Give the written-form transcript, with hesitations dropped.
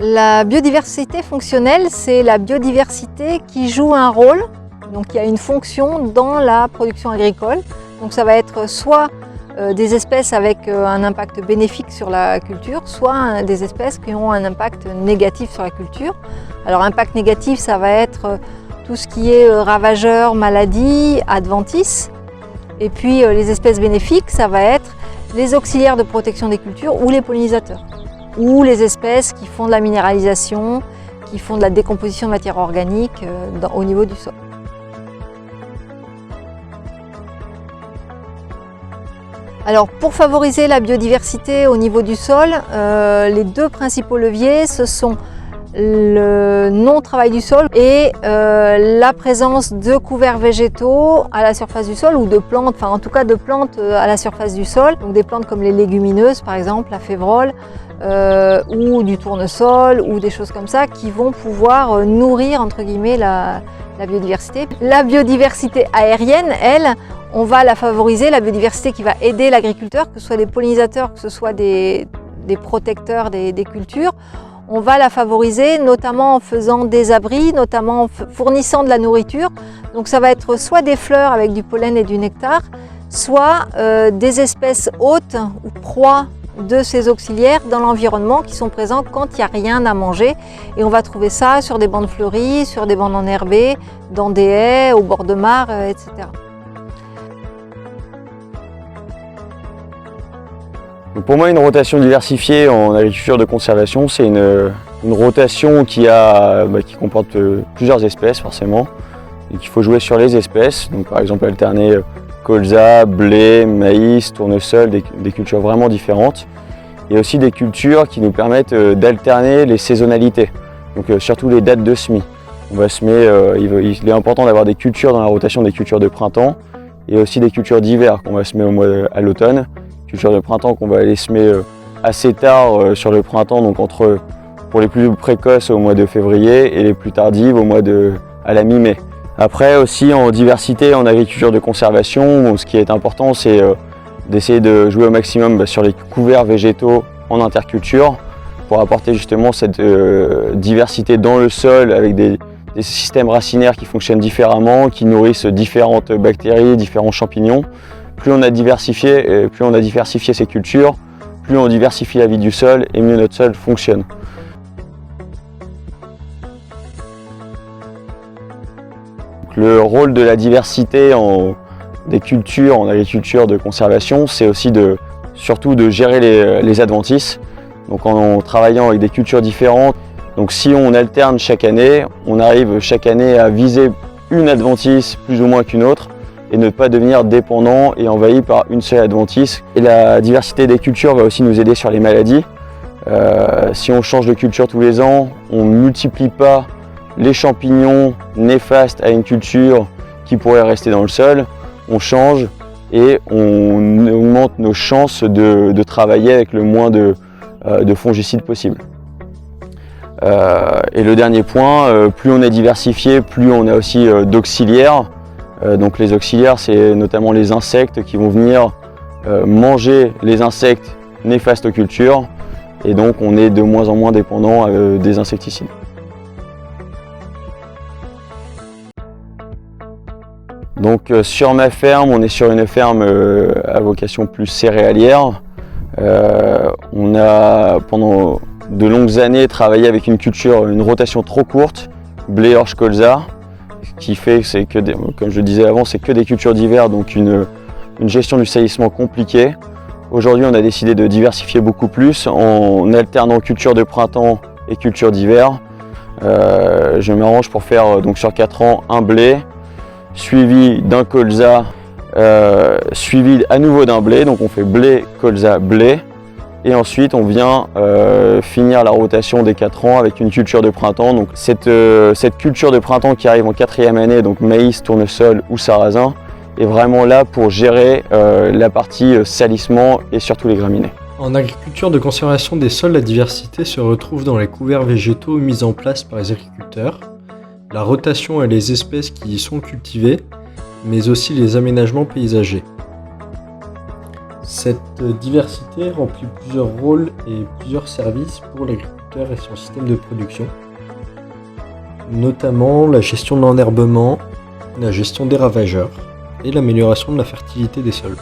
La biodiversité fonctionnelle, c'est la biodiversité qui joue un rôle, donc il y a une fonction dans la production agricole. Donc ça va être soit des espèces avec un impact bénéfique sur la culture, soit des espèces qui ont un impact négatif sur la culture. Alors impact négatif, ça va être tout ce qui est ravageurs, maladies, adventices. Et puis les espèces bénéfiques, ça va être les auxiliaires de protection des cultures ou les pollinisateurs. Ou les espèces qui font de la minéralisation, qui font de la décomposition de matière organique au niveau du sol. Alors pour favoriser la biodiversité au niveau du sol, les deux principaux leviers, ce sont le non-travail du sol et la présence de couverts végétaux à la surface du sol ou de plantes, enfin en tout cas de plantes à la surface du sol. Donc des plantes comme les légumineuses par exemple, la févrole, ou du tournesol ou des choses comme ça qui vont pouvoir nourrir entre guillemets la biodiversité. La biodiversité aérienne, elle, on va la favoriser, la biodiversité qui va aider l'agriculteur, que ce soit des pollinisateurs, que ce soit des protecteurs des cultures. On va la favoriser notamment en faisant des abris, notamment en fournissant de la nourriture. Donc ça va être soit des fleurs avec du pollen et du nectar, soit des espèces hôtes ou proies de ces auxiliaires dans l'environnement qui sont présents quand il n'y a rien à manger. Et on va trouver ça sur des bandes fleuries, sur des bandes enherbées, dans des haies, au bord de mares, etc. Donc pour moi, une rotation diversifiée en agriculture de conservation, c'est une rotation qui comporte plusieurs espèces forcément, et qu'il faut jouer sur les espèces. Donc par exemple alterner colza, blé, maïs, tournesol, des cultures vraiment différentes. Il y a aussi des cultures qui nous permettent d'alterner les saisonnalités, donc surtout les dates de semis. On va semer, il est important d'avoir des cultures dans la rotation, des cultures de printemps, et aussi des cultures d'hiver qu'on va semer à l'automne. Cultures de printemps qu'on va aller semer assez tard sur le printemps, donc pour les plus précoces au mois de février et les plus tardives à la mi-mai. Après aussi en diversité en agriculture de conservation, ce qui est important c'est d'essayer de jouer au maximum sur les couverts végétaux en interculture pour apporter justement cette diversité dans le sol avec des systèmes racinaires qui fonctionnent différemment, qui nourrissent différentes bactéries, différents champignons. Plus on a diversifié ces cultures, plus on diversifie la vie du sol et mieux notre sol fonctionne. Le rôle de la diversité des cultures en agriculture de conservation, c'est aussi surtout de gérer les adventices. Donc en travaillant avec des cultures différentes. Donc si on alterne chaque année, on arrive chaque année à viser une adventice plus ou moins qu'une autre et ne pas devenir dépendant et envahi par une seule adventice. Et la diversité des cultures va aussi nous aider sur les maladies. Si on change de culture tous les ans, on ne multiplie pas les champignons néfastes à une culture qui pourrait rester dans le sol, on change et on augmente nos chances de travailler avec le moins de fongicides possible. Et le dernier point, plus on est diversifié, plus on a aussi d'auxiliaires. Donc les auxiliaires, c'est notamment les insectes qui vont venir manger les insectes néfastes aux cultures et donc on est de moins en moins dépendant des insecticides. Donc sur ma ferme, on est sur une ferme à vocation plus céréalière. On a pendant de longues années travaillé avec une rotation trop courte, blé, orge, colza, qui fait que comme je le disais avant, c'est que des cultures d'hiver, donc une gestion du salissement compliquée. Aujourd'hui, on a décidé de diversifier beaucoup plus en alternant culture de printemps et culture d'hiver. Je m'arrange pour faire donc sur 4 ans un blé, suivi d'un colza, suivi à nouveau d'un blé, donc on fait blé, colza, blé, et ensuite on vient finir la rotation des 4 ans avec une culture de printemps. Donc cette culture de printemps qui arrive en 4e année, donc maïs, tournesol ou sarrasin, est vraiment là pour gérer la partie salissement et surtout les graminées. En agriculture de conservation des sols, la diversité se retrouve dans les couverts végétaux mis en place par les agriculteurs, la rotation et les espèces qui y sont cultivées, mais aussi les aménagements paysagers. Cette diversité remplit plusieurs rôles et plusieurs services pour l'agriculteur et son système de production, notamment la gestion de l'enherbement, la gestion des ravageurs et l'amélioration de la fertilité des sols.